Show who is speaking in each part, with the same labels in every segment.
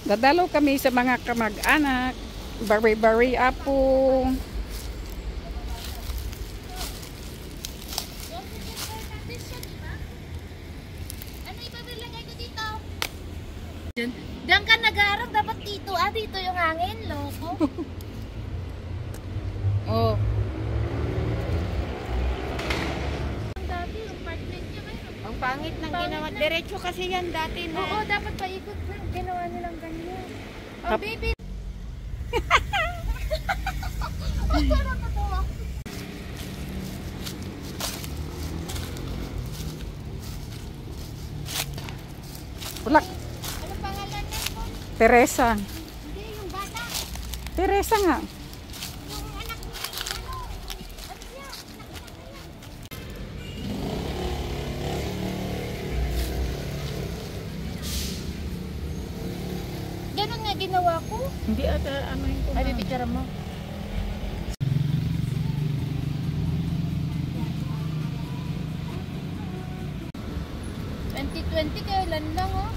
Speaker 1: Dadalo kami sa mga kamag-anak. Bari-bari apo.
Speaker 2: Ano ipabilagay ko dito? Diyan ka nag-aaral, dapat dito. Dito yung hangin, loko.
Speaker 1: Oh.
Speaker 2: Dati yung apartment niya ngayon.
Speaker 3: Ang pangit ng ginawa. Diretso kasi yan dati na.
Speaker 2: Oo, dapat paikot na. Ginawa nilang ganyan. Oh, baby.
Speaker 1: Ulak.
Speaker 2: Ano pangalan niya po?
Speaker 1: Teresa.
Speaker 2: Hindi, yung bata.
Speaker 1: Teresa nga.
Speaker 2: Yung anak niya. Ano siya? Ganun nga ginawa ko.
Speaker 1: Hindi ata ano yung
Speaker 2: Ay, bibigyan mo. Kailan lang oh.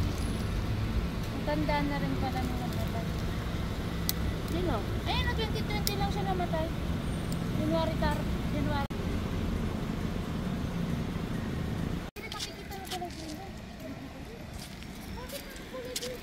Speaker 2: Matanda na rin pala nung namatay. Sino? Ayun na 2020 lang siya namatay. January. Nakikita mo pala sila. Bakit ang kulay dito?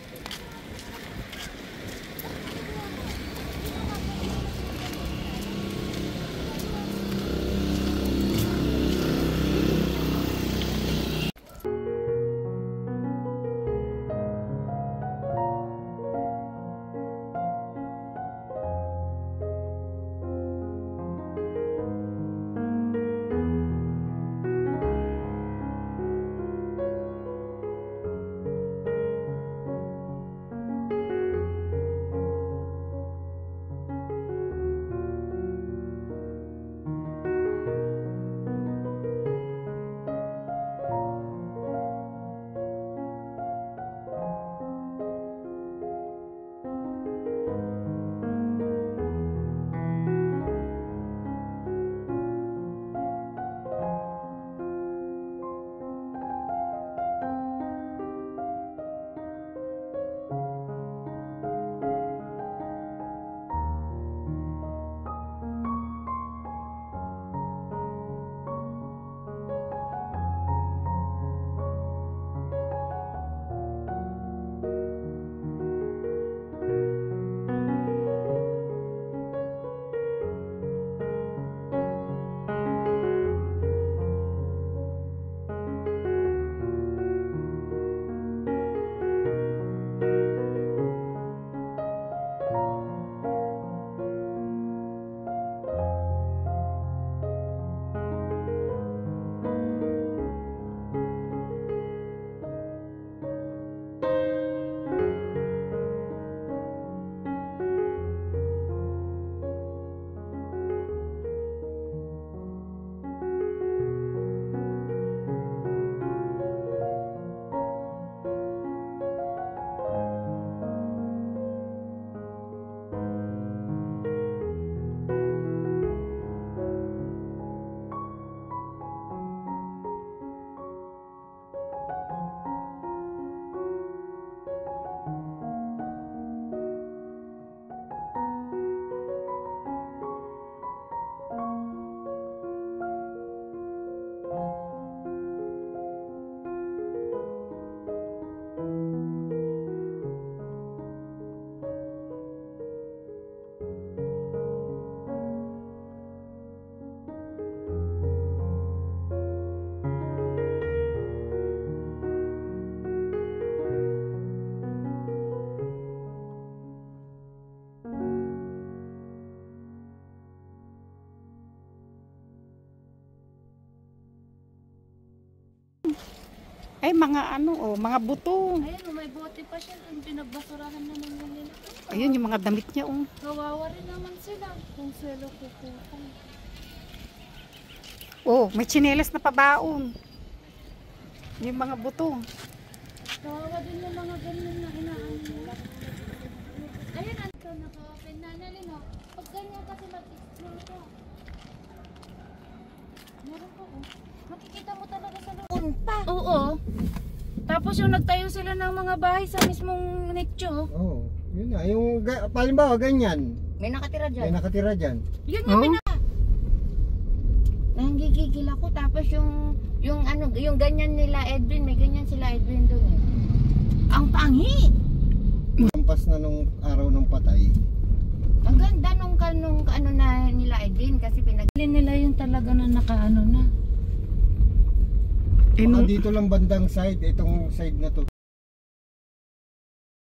Speaker 1: Ay, mga ano, oh, mga buto.
Speaker 2: Ayun, may bote pa siya. Yung pinagbasurahan naman nila.
Speaker 1: Ayun, yung mga damit niya, oh.
Speaker 2: Kawawa rin naman sila. Kung sila kukutan.
Speaker 1: Oh, may tsinelas na pabaon. Yung mga buto.
Speaker 2: Kawawa din yung mga ganyan na inaano nila. Ayun, ito naka-open na nalino. Pag ganyan kasi mag-explore ko. Meron po, oh. Makikita mo talaga sa loob. Pa. Oo. Tapos yung nagtayo sila ng mga bahay sa mismong nicho.
Speaker 4: Oo, yun na. Yung, palimbawa, ganyan.
Speaker 2: May nakatira
Speaker 4: May
Speaker 2: dyan.
Speaker 4: nakatira dyan.
Speaker 2: Yun nga,
Speaker 1: Oh?
Speaker 2: nanggigigil ako. Tapos yung ano, yung ganyan nila Edwin, may ganyan sila Edwin doon eh. Ang pangi!
Speaker 4: Lampas na nung araw ng patay.
Speaker 2: Ang ganda nung ano na nila Edwin kasi pinagilin nila yung talaga na nakaano na.
Speaker 1: Eh,
Speaker 4: Baka
Speaker 1: nung-
Speaker 4: dito lang bandang side, itong side na to.